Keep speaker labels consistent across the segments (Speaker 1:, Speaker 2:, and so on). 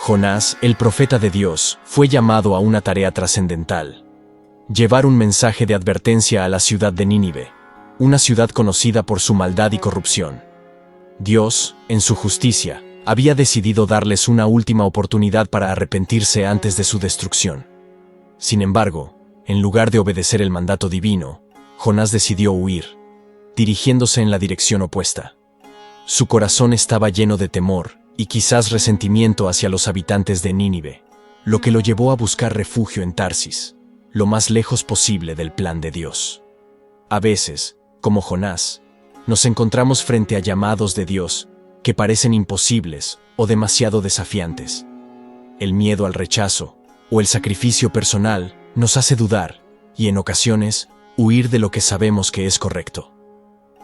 Speaker 1: Jonás, el profeta de Dios, fue llamado a una tarea trascendental: llevar un mensaje de advertencia a la ciudad de Nínive, una ciudad conocida por su maldad y corrupción. Dios, en su justicia, había decidido darles una última oportunidad para arrepentirse antes de su destrucción. Sin embargo, en lugar de obedecer el mandato divino, Jonás decidió huir, dirigiéndose en la dirección opuesta. Su corazón estaba lleno de temor y quizás resentimiento hacia los habitantes de Nínive, lo que lo llevó a buscar refugio en Tarsis, lo más lejos posible del plan de Dios. A veces, como Jonás, nos encontramos frente a llamados de Dios que parecen imposibles o demasiado desafiantes. El miedo al rechazo o el sacrificio personal nos hace dudar y, en ocasiones, huir de lo que sabemos que es correcto.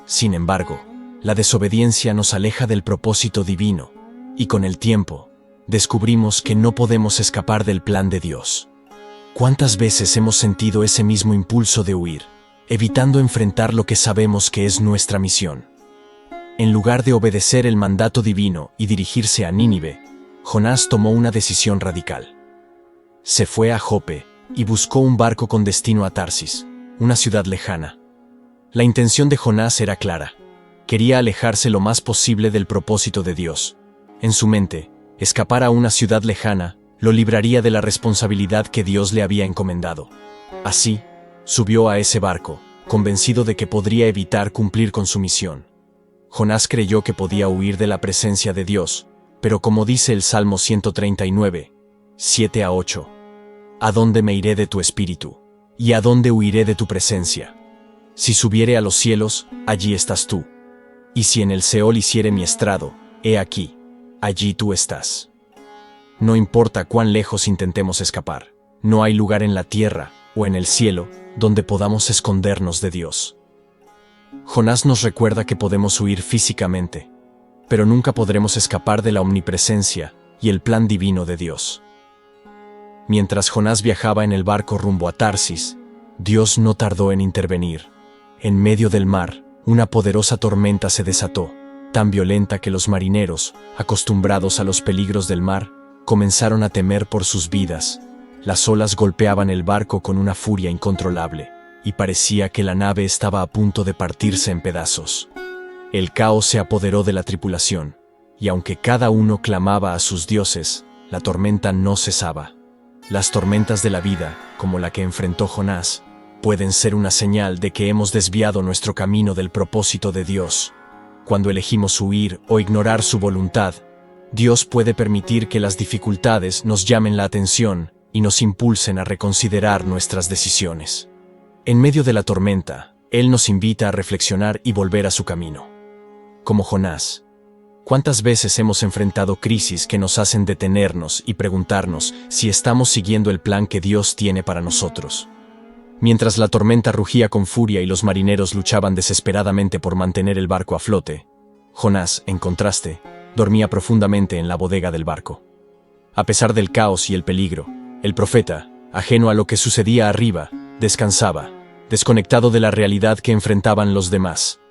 Speaker 1: Sin embargo, la desobediencia nos aleja del propósito divino y, con el tiempo, descubrimos que no podemos escapar del plan de Dios. ¿Cuántas veces hemos sentido ese mismo impulso de huir, evitando enfrentar lo que sabemos que es nuestra misión? En lugar de obedecer el mandato divino y dirigirse a Nínive, Jonás tomó una decisión radical. Se fue a Jope y buscó un barco con destino a Tarsis, una ciudad lejana. La intención de Jonás era clara: quería alejarse lo más posible del propósito de Dios. En su mente, escapar a una ciudad lejana lo libraría de la responsabilidad que Dios le había encomendado. Así, subió a ese barco, convencido de que podría evitar cumplir con su misión. Jonás creyó que podía huir de la presencia de Dios, pero como dice el Salmo 139, 7-8, ¿a dónde me iré de tu espíritu? ¿Y a dónde huiré de tu presencia? Si subiere a los cielos, allí estás tú. Y si en el Seol hiciere mi estrado, he aquí, allí tú estás. No importa cuán lejos intentemos escapar, no hay lugar en la tierra o en el cielo donde podamos escondernos de Dios. Jonás nos recuerda que podemos huir físicamente, pero nunca podremos escapar de la omnipresencia y el plan divino de Dios. Mientras Jonás viajaba en el barco rumbo a Tarsis, Dios no tardó en intervenir. En medio del mar, una poderosa tormenta se desató, tan violenta que los marineros, acostumbrados a los peligros del mar, comenzaron a temer por sus vidas. Las olas golpeaban el barco con una furia incontrolable, y parecía que la nave estaba a punto de partirse en pedazos. El caos se apoderó de la tripulación, y aunque cada uno clamaba a sus dioses, la tormenta no cesaba. Las tormentas de la vida, como la que enfrentó Jonás, pueden ser una señal de que hemos desviado nuestro camino del propósito de Dios. Cuando elegimos huir o ignorar su voluntad, Dios puede permitir que las dificultades nos llamen la atención y nos impulsen a reconsiderar nuestras decisiones. En medio de la tormenta, Él nos invita a reflexionar y volver a su camino. Como Jonás, ¿cuántas veces hemos enfrentado crisis que nos hacen detenernos y preguntarnos si estamos siguiendo el plan que Dios tiene para nosotros? Mientras la tormenta rugía con furia y los marineros luchaban desesperadamente por mantener el barco a flote, Jonás, en contraste, dormía profundamente en la bodega del barco. A pesar del caos y el peligro, el profeta, ajeno a lo que sucedía arriba, descansaba, desconectado de la realidad que enfrentaban los demás.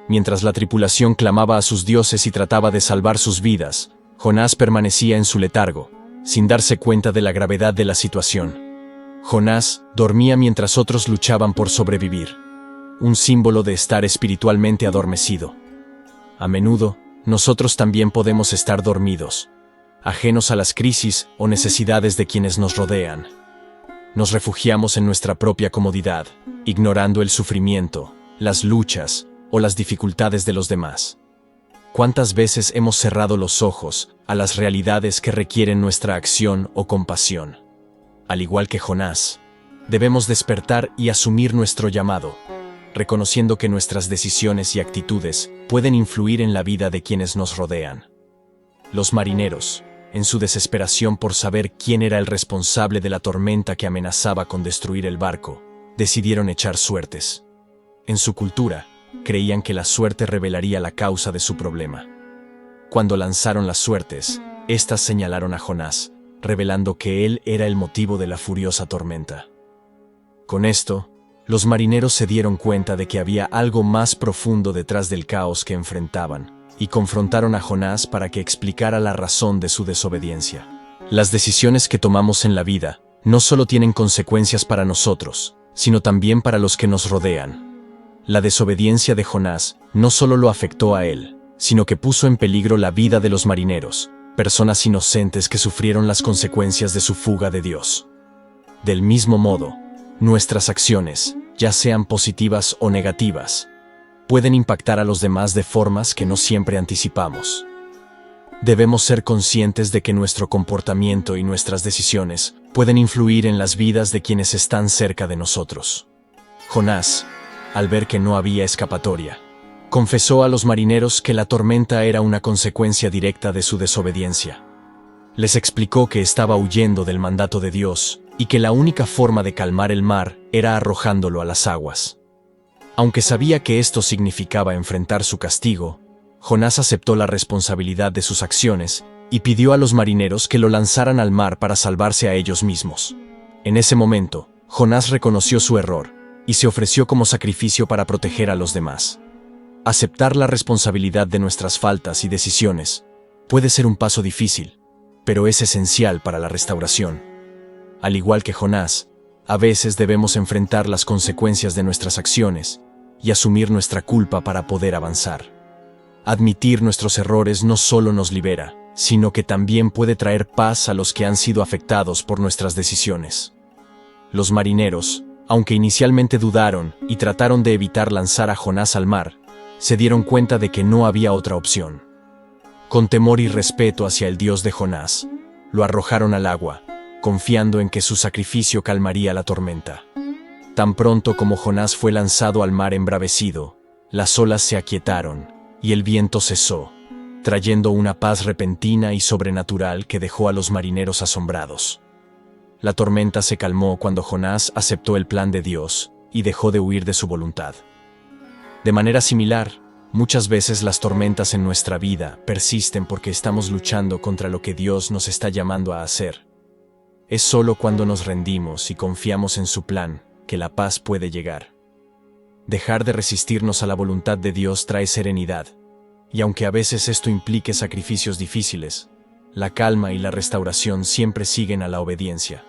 Speaker 1: Mientras la tripulación clamaba a sus dioses y trataba de salvar sus vidas, Jonás permanecía en su letargo, sin darse cuenta de la gravedad de la situación. Jonás dormía mientras otros luchaban por sobrevivir, un símbolo de estar espiritualmente adormecido. A menudo, nosotros también podemos estar dormidos, ajenos a las crisis o necesidades de quienes nos rodean. Nos refugiamos en nuestra propia comodidad, ignorando el sufrimiento, las luchas o las dificultades de los demás. ¿Cuántas veces hemos cerrado los ojos a las realidades que requieren nuestra acción o compasión? Al igual que Jonás, debemos despertar y asumir nuestro llamado, reconociendo que nuestras decisiones y actitudes pueden influir en la vida de quienes nos rodean. Los marineros, en su desesperación por saber quién era el responsable de la tormenta que amenazaba con destruir el barco, decidieron echar suertes. En su cultura, creían que la suerte revelaría la causa de su problema. Cuando lanzaron las suertes, éstas señalaron a Jonás, revelando que él era el motivo de la furiosa tormenta. Con esto, los marineros se dieron cuenta de que había algo más profundo detrás del caos que enfrentaban, y confrontaron a Jonás para que explicara la razón de su desobediencia. Las decisiones que tomamos en la vida no solo tienen consecuencias para nosotros, sino también para los que nos rodean. La desobediencia de Jonás no solo lo afectó a él, sino que puso en peligro la vida de los marineros, personas inocentes que sufrieron las consecuencias de su fuga de Dios. Del mismo modo, nuestras acciones, ya sean positivas o negativas, pueden impactar a los demás de formas que no siempre anticipamos. Debemos ser conscientes de que nuestro comportamiento y nuestras decisiones pueden influir en las vidas de quienes están cerca de nosotros. Jonás, al ver que no había escapatoria, confesó a los marineros que la tormenta era una consecuencia directa de su desobediencia. Les explicó que estaba huyendo del mandato de Dios y que la única forma de calmar el mar era arrojándolo a las aguas. Aunque sabía que esto significaba enfrentar su castigo, Jonás aceptó la responsabilidad de sus acciones y pidió a los marineros que lo lanzaran al mar para salvarse a ellos mismos. En ese momento, Jonás reconoció su error y se ofreció como sacrificio para proteger a los demás. Aceptar la responsabilidad de nuestras faltas y decisiones puede ser un paso difícil, pero es esencial para la restauración. Al igual que Jonás, a veces debemos enfrentar las consecuencias de nuestras acciones y asumir nuestra culpa para poder avanzar. Admitir nuestros errores no solo nos libera, sino que también puede traer paz a los que han sido afectados por nuestras decisiones. Los marineros, aunque inicialmente dudaron y trataron de evitar lanzar a Jonás al mar, se dieron cuenta de que no había otra opción. Con temor y respeto hacia el Dios de Jonás, lo arrojaron al agua, confiando en que su sacrificio calmaría la tormenta. Tan pronto como Jonás fue lanzado al mar embravecido, las olas se aquietaron y el viento cesó, trayendo una paz repentina y sobrenatural que dejó a los marineros asombrados. La tormenta se calmó cuando Jonás aceptó el plan de Dios y dejó de huir de su voluntad. De manera similar, muchas veces las tormentas en nuestra vida persisten porque estamos luchando contra lo que Dios nos está llamando a hacer. Es solo cuando nos rendimos y confiamos en su plan que la paz puede llegar. Dejar de resistirnos a la voluntad de Dios trae serenidad, y aunque a veces esto implique sacrificios difíciles, la calma y la restauración siempre siguen a la obediencia.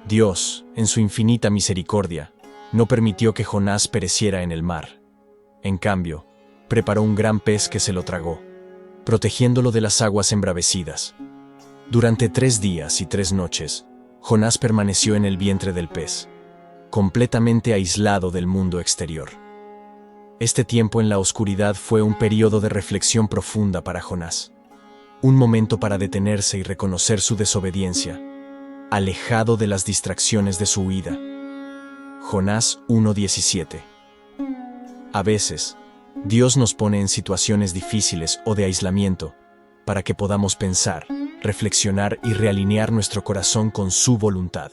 Speaker 1: Dios, en su infinita misericordia, no permitió que Jonás pereciera en el mar. En cambio, preparó un gran pez que se lo tragó, protegiéndolo de las aguas embravecidas. Durante 3 días y 3 noches, Jonás permaneció en el vientre del pez, completamente aislado del mundo exterior. Este tiempo en la oscuridad fue un periodo de reflexión profunda para Jonás, un momento para detenerse y reconocer su desobediencia, alejado de las distracciones de su huida. Jonás 1:17. A veces, Dios nos pone en situaciones difíciles o de aislamiento para que podamos pensar, reflexionar y realinear nuestro corazón con su voluntad.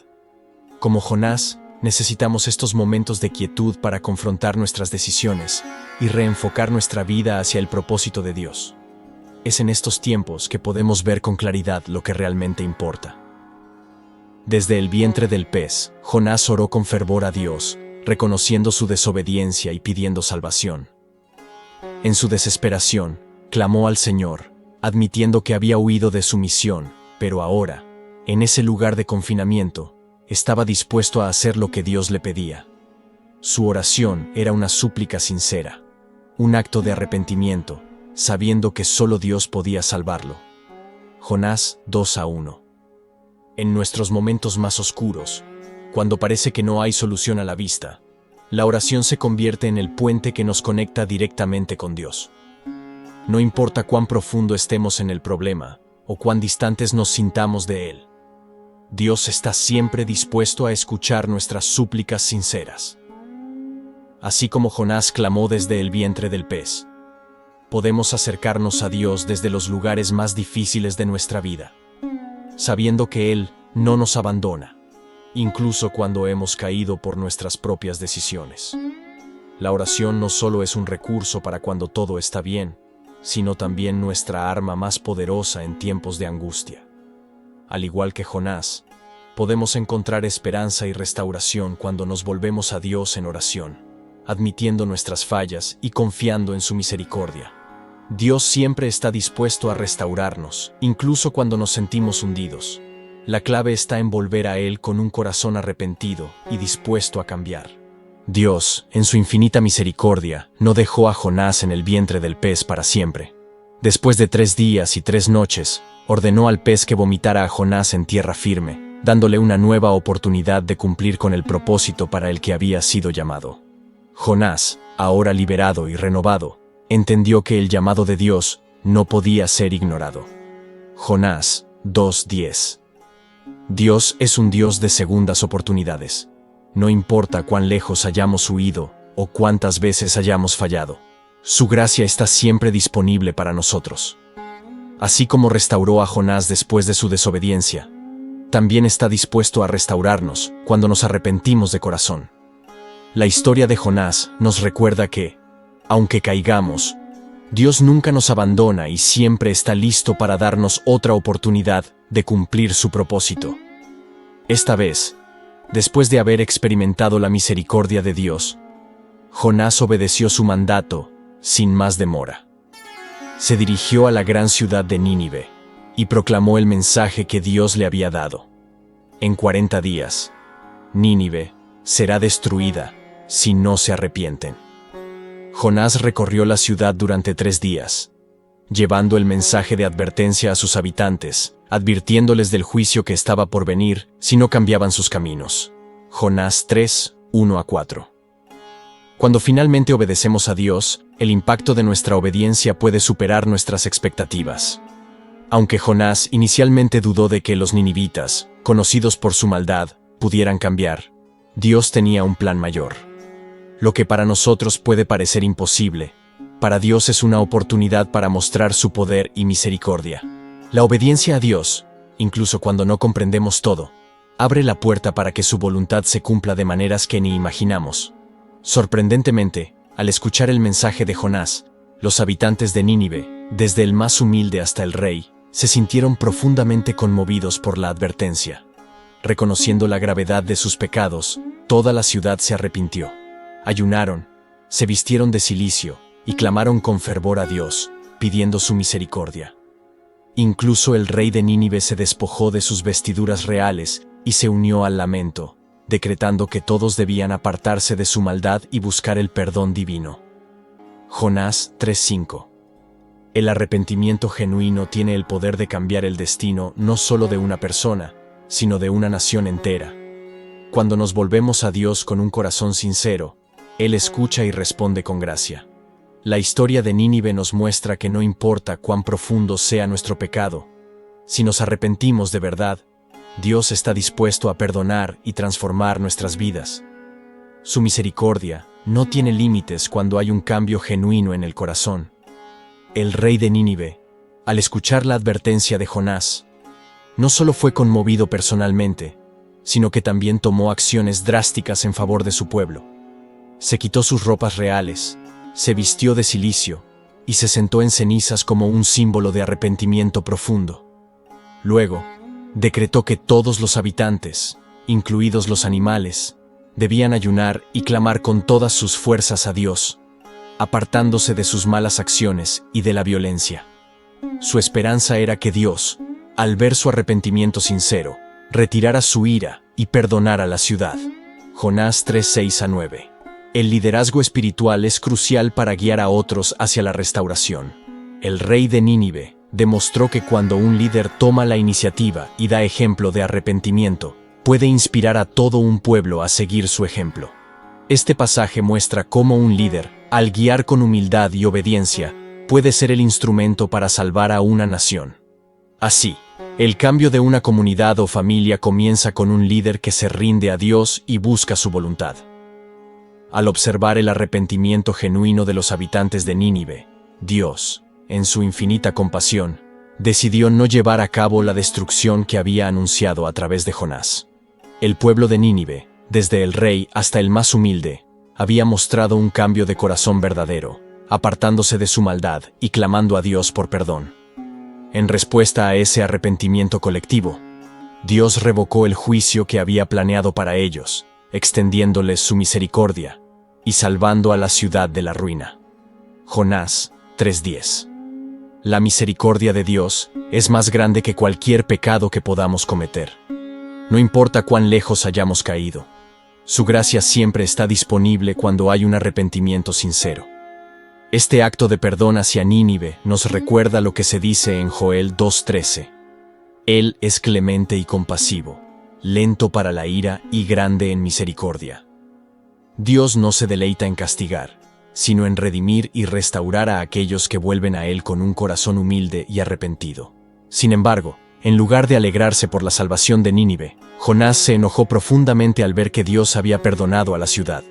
Speaker 1: Como Jonás, necesitamos estos momentos de quietud para confrontar nuestras decisiones y reenfocar nuestra vida hacia el propósito de Dios. Es en estos tiempos que podemos ver con claridad lo que realmente importa. Desde el vientre del pez, Jonás oró con fervor a Dios, reconociendo su desobediencia y pidiendo salvación. En su desesperación, clamó al Señor, admitiendo que había huido de su misión, pero ahora, en ese lugar de confinamiento, estaba dispuesto a hacer lo que Dios le pedía. Su oración era una súplica sincera, un acto de arrepentimiento, sabiendo que solo Dios podía salvarlo. Jonás 2:1. En nuestros momentos más oscuros, cuando parece que no hay solución a la vista, la oración se convierte en el puente que nos conecta directamente con Dios. No importa cuán profundo estemos en el problema o cuán distantes nos sintamos de él, Dios está siempre dispuesto a escuchar nuestras súplicas sinceras. Así como Jonás clamó desde el vientre del pez, podemos acercarnos a Dios desde los lugares más difíciles de nuestra vida, sabiendo que Él no nos abandona, incluso cuando hemos caído por nuestras propias decisiones. La oración no solo es un recurso para cuando todo está bien, sino también nuestra arma más poderosa en tiempos de angustia. Al igual que Jonás, podemos encontrar esperanza y restauración cuando nos volvemos a Dios en oración, admitiendo nuestras fallas y confiando en su misericordia. Dios siempre está dispuesto a restaurarnos, incluso cuando nos sentimos hundidos. La clave está en volver a Él con un corazón arrepentido y dispuesto a cambiar. Dios, en su infinita misericordia, no dejó a Jonás en el vientre del pez para siempre. Después de 3 días y 3 noches, ordenó al pez que vomitara a Jonás en tierra firme, dándole una nueva oportunidad de cumplir con el propósito para el que había sido llamado. Jonás, ahora liberado y renovado, entendió que el llamado de Dios no podía ser ignorado. Jonás 2:10. Dios es un Dios de segundas oportunidades. No importa cuán lejos hayamos huido o cuántas veces hayamos fallado, su gracia está siempre disponible para nosotros. Así como restauró a Jonás después de su desobediencia, también está dispuesto a restaurarnos cuando nos arrepentimos de corazón. La historia de Jonás nos recuerda que, aunque caigamos, Dios nunca nos abandona y siempre está listo para darnos otra oportunidad de cumplir su propósito. Esta vez, después de haber experimentado la misericordia de Dios, Jonás obedeció su mandato sin más demora. Se dirigió a la gran ciudad de Nínive y proclamó el mensaje que Dios le había dado. En 40 días, Nínive será destruida si no se arrepienten. Jonás recorrió la ciudad durante 3 días, llevando el mensaje de advertencia a sus habitantes, advirtiéndoles del juicio que estaba por venir si no cambiaban sus caminos. Jonás 3, 1-4. Cuando finalmente obedecemos a Dios, el impacto de nuestra obediencia puede superar nuestras expectativas. Aunque Jonás inicialmente dudó de que los ninivitas, conocidos por su maldad, pudieran cambiar, Dios tenía un plan mayor. Lo que para nosotros puede parecer imposible, para Dios es una oportunidad para mostrar su poder y misericordia. La obediencia a Dios, incluso cuando no comprendemos todo, abre la puerta para que su voluntad se cumpla de maneras que ni imaginamos. Sorprendentemente, al escuchar el mensaje de Jonás, los habitantes de Nínive, desde el más humilde hasta el rey, se sintieron profundamente conmovidos por la advertencia. Reconociendo la gravedad de sus pecados, toda la ciudad se arrepintió. Ayunaron, se vistieron de cilicio y clamaron con fervor a Dios, pidiendo su misericordia. Incluso el rey de Nínive se despojó de sus vestiduras reales y se unió al lamento, decretando que todos debían apartarse de su maldad y buscar el perdón divino. Jonás 3:5. El arrepentimiento genuino tiene el poder de cambiar el destino no solo de una persona, sino de una nación entera. Cuando nos volvemos a Dios con un corazón sincero, Él escucha y responde con gracia. La historia de Nínive nos muestra que no importa cuán profundo sea nuestro pecado, si nos arrepentimos de verdad, Dios está dispuesto a perdonar y transformar nuestras vidas. Su misericordia no tiene límites cuando hay un cambio genuino en el corazón. El rey de Nínive, al escuchar la advertencia de Jonás, no solo fue conmovido personalmente, sino que también tomó acciones drásticas en favor de su pueblo. Se quitó sus ropas reales, se vistió de cilicio y se sentó en cenizas como un símbolo de arrepentimiento profundo. Luego, decretó que todos los habitantes, incluidos los animales, debían ayunar y clamar con todas sus fuerzas a Dios, apartándose de sus malas acciones y de la violencia. Su esperanza era que Dios, al ver su arrepentimiento sincero, retirara su ira y perdonara la ciudad. Jonás 3:6-9. El liderazgo espiritual es crucial para guiar a otros hacia la restauración. El rey de Nínive demostró que cuando un líder toma la iniciativa y da ejemplo de arrepentimiento, puede inspirar a todo un pueblo a seguir su ejemplo. Este pasaje muestra cómo un líder, al guiar con humildad y obediencia, puede ser el instrumento para salvar a una nación. Así, el cambio de una comunidad o familia comienza con un líder que se rinde a Dios y busca su voluntad. Al observar el arrepentimiento genuino de los habitantes de Nínive, Dios, en su infinita compasión, decidió no llevar a cabo la destrucción que había anunciado a través de Jonás. El pueblo de Nínive, desde el rey hasta el más humilde, había mostrado un cambio de corazón verdadero, apartándose de su maldad y clamando a Dios por perdón. En respuesta a ese arrepentimiento colectivo, Dios revocó el juicio que había planeado para ellos, extendiéndoles su misericordia y salvando a la ciudad de la ruina. Jonás 3:10. La misericordia de Dios es más grande que cualquier pecado que podamos cometer. No importa cuán lejos hayamos caído. Su gracia siempre está disponible cuando hay un arrepentimiento sincero. Este acto de perdón hacia Nínive nos recuerda lo que se dice en Joel 2:13. Él es clemente y compasivo, lento para la ira y grande en misericordia. Dios no se deleita en castigar, sino en redimir y restaurar a aquellos que vuelven a Él con un corazón humilde y arrepentido. Sin embargo, en lugar de alegrarse por la salvación de Nínive, Jonás se enojó profundamente al ver que Dios había perdonado a la ciudad.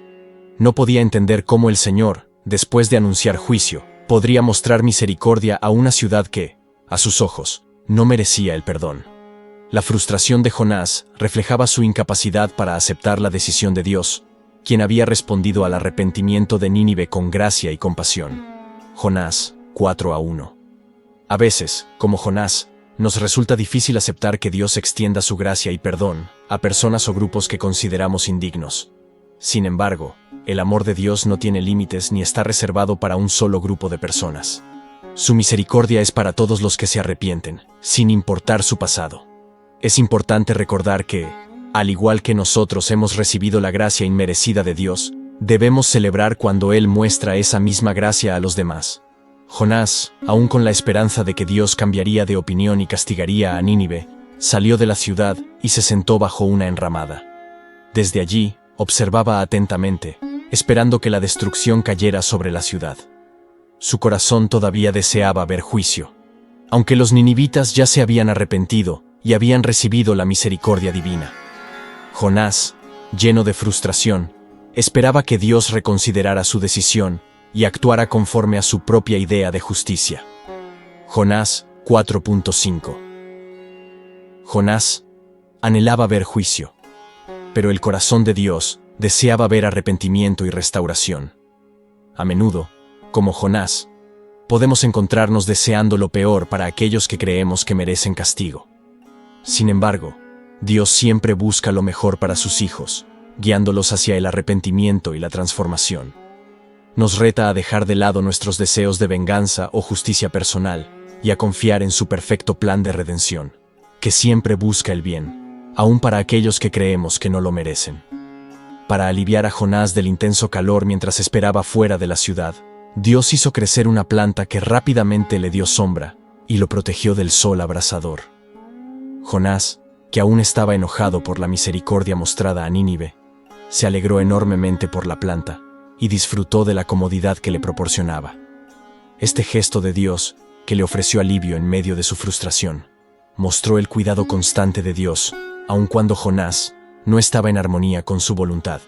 Speaker 1: No podía entender cómo el Señor, después de anunciar juicio, podría mostrar misericordia a una ciudad que, a sus ojos, no merecía el perdón. La frustración de Jonás reflejaba su incapacidad para aceptar la decisión de Dios, quien había respondido al arrepentimiento de Nínive con gracia y compasión. Jonás 4:1. A veces, como Jonás, nos resulta difícil aceptar que Dios extienda su gracia y perdón a personas o grupos que consideramos indignos. Sin embargo, el amor de Dios no tiene límites ni está reservado para un solo grupo de personas. Su misericordia es para todos los que se arrepienten, sin importar su pasado. Es importante recordar que, al igual que nosotros hemos recibido la gracia inmerecida de Dios, debemos celebrar cuando Él muestra esa misma gracia a los demás. Jonás, aún con la esperanza de que Dios cambiaría de opinión y castigaría a Nínive, salió de la ciudad y se sentó bajo una enramada. Desde allí, observaba atentamente, esperando que la destrucción cayera sobre la ciudad. Su corazón todavía deseaba ver juicio. Aunque los ninivitas ya se habían arrepentido y habían recibido la misericordia divina. Jonás, lleno de frustración, esperaba que Dios reconsiderara su decisión y actuara conforme a su propia idea de justicia. Jonás 4:5. Jonás anhelaba ver juicio, pero el corazón de Dios deseaba ver arrepentimiento y restauración. A menudo, como Jonás, podemos encontrarnos deseando lo peor para aquellos que creemos que merecen castigo. Sin embargo, Dios siempre busca lo mejor para sus hijos, guiándolos hacia el arrepentimiento y la transformación. Nos reta a dejar de lado nuestros deseos de venganza o justicia personal y a confiar en su perfecto plan de redención, que siempre busca el bien, aun para aquellos que creemos que no lo merecen. Para aliviar a Jonás del intenso calor mientras esperaba fuera de la ciudad, Dios hizo crecer una planta que rápidamente le dio sombra y lo protegió del sol abrasador. Jonás, que aún estaba enojado por la misericordia mostrada a Nínive, se alegró enormemente por la planta y disfrutó de la comodidad que le proporcionaba. Este gesto de Dios, que le ofreció alivio en medio de su frustración, mostró el cuidado constante de Dios, aun cuando Jonás no estaba en armonía con su voluntad.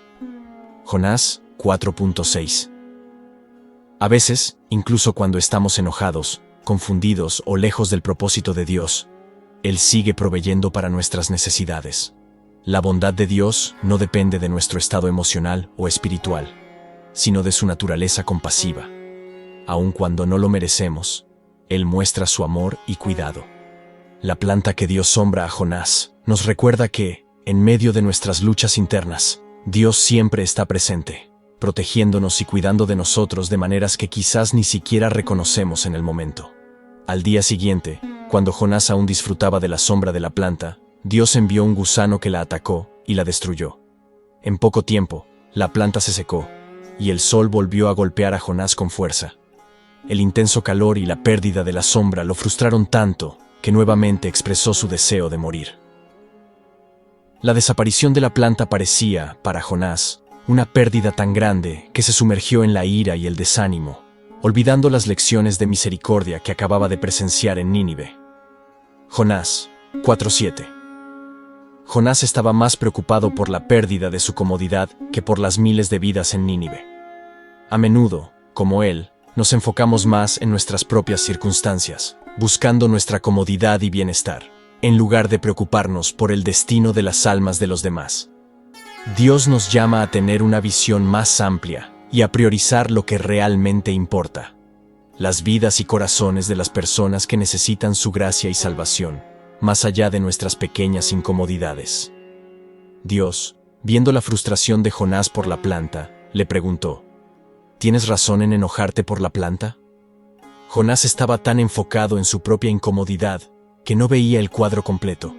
Speaker 1: Jonás 4:6. A veces, incluso cuando estamos enojados, confundidos o lejos del propósito de Dios, Él sigue proveyendo para nuestras necesidades. La bondad de Dios no depende de nuestro estado emocional o espiritual, sino de su naturaleza compasiva. Aun cuando no lo merecemos, Él muestra su amor y cuidado. La planta que dio sombra a Jonás nos recuerda que, en medio de nuestras luchas internas, Dios siempre está presente, protegiéndonos y cuidando de nosotros de maneras que quizás ni siquiera reconocemos en el momento. Al día siguiente, cuando Jonás aún disfrutaba de la sombra de la planta, Dios envió un gusano que la atacó y la destruyó. En poco tiempo, la planta se secó, y el sol volvió a golpear a Jonás con fuerza. El intenso calor y la pérdida de la sombra lo frustraron tanto que nuevamente expresó su deseo de morir. La desaparición de la planta parecía, para Jonás, una pérdida tan grande que se sumergió en la ira y el desánimo, olvidando las lecciones de misericordia que acababa de presenciar en Nínive. Jonás 4:7. Jonás estaba más preocupado por la pérdida de su comodidad que por las miles de vidas en Nínive. A menudo, como él, nos enfocamos más en nuestras propias circunstancias, buscando nuestra comodidad y bienestar, en lugar de preocuparnos por el destino de las almas de los demás. Dios nos llama a tener una visión más amplia y a priorizar lo que realmente importa: las vidas y corazones de las personas que necesitan su gracia y salvación, más allá de nuestras pequeñas incomodidades. Dios, viendo la frustración de Jonás por la planta, le preguntó: ¿Tienes razón en enojarte por la planta? Jonás estaba tan enfocado en su propia incomodidad que no veía el cuadro completo.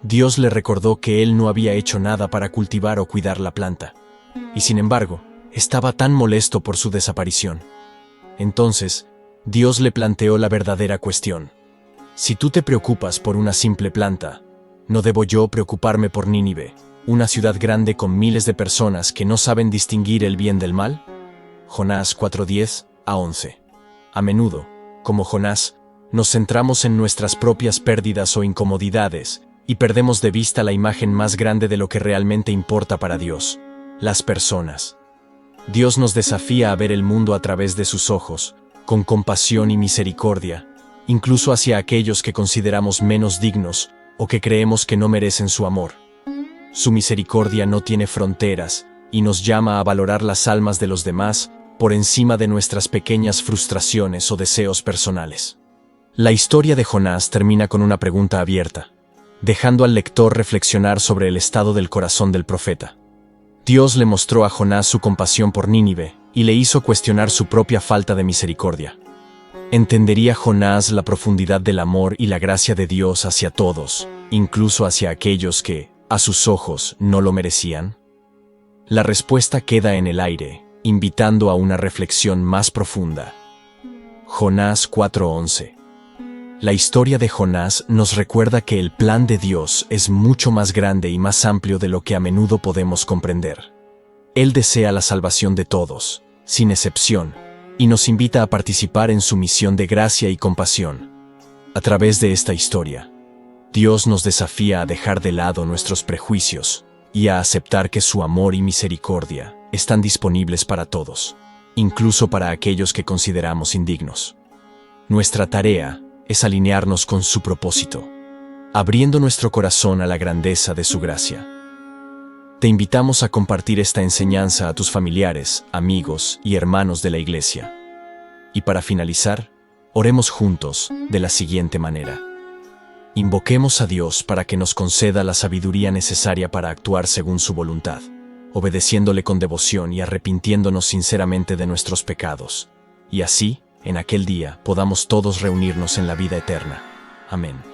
Speaker 1: Dios le recordó que él no había hecho nada para cultivar o cuidar la planta, y sin embargo, estaba tan molesto por su desaparición. Entonces, Dios le planteó la verdadera cuestión. Si tú te preocupas por una simple planta, ¿no debo yo preocuparme por Nínive, una ciudad grande con miles de personas que no saben distinguir el bien del mal? Jonás 4:10-11. A menudo, como Jonás, nos centramos en nuestras propias pérdidas o incomodidades y perdemos de vista la imagen más grande de lo que realmente importa para Dios: las personas. Dios nos desafía a ver el mundo a través de sus ojos, con compasión y misericordia, incluso hacia aquellos que consideramos menos dignos o que creemos que no merecen su amor. Su misericordia no tiene fronteras y nos llama a valorar las almas de los demás por encima de nuestras pequeñas frustraciones o deseos personales. La historia de Jonás termina con una pregunta abierta, dejando al lector reflexionar sobre el estado del corazón del profeta. Dios le mostró a Jonás su compasión por Nínive y le hizo cuestionar su propia falta de misericordia. ¿Entendería Jonás la profundidad del amor y la gracia de Dios hacia todos, incluso hacia aquellos que, a sus ojos, no lo merecían? La respuesta queda en el aire, invitando a una reflexión más profunda. Jonás 4:11. La historia de Jonás nos recuerda que el plan de Dios es mucho más grande y más amplio de lo que a menudo podemos comprender. Él desea la salvación de todos, sin excepción, y nos invita a participar en su misión de gracia y compasión. A través de esta historia, Dios nos desafía a dejar de lado nuestros prejuicios y a aceptar que su amor y misericordia están disponibles para todos, incluso para aquellos que consideramos indignos. Nuestra tarea es alinearnos con su propósito, abriendo nuestro corazón a la grandeza de su gracia. Te invitamos a compartir esta enseñanza a tus familiares, amigos y hermanos de la iglesia. Y para finalizar, oremos juntos de la siguiente manera. Invoquemos a Dios para que nos conceda la sabiduría necesaria para actuar según su voluntad, obedeciéndole con devoción y arrepintiéndonos sinceramente de nuestros pecados, y así, en aquel día, podamos todos reunirnos en la vida eterna. Amén.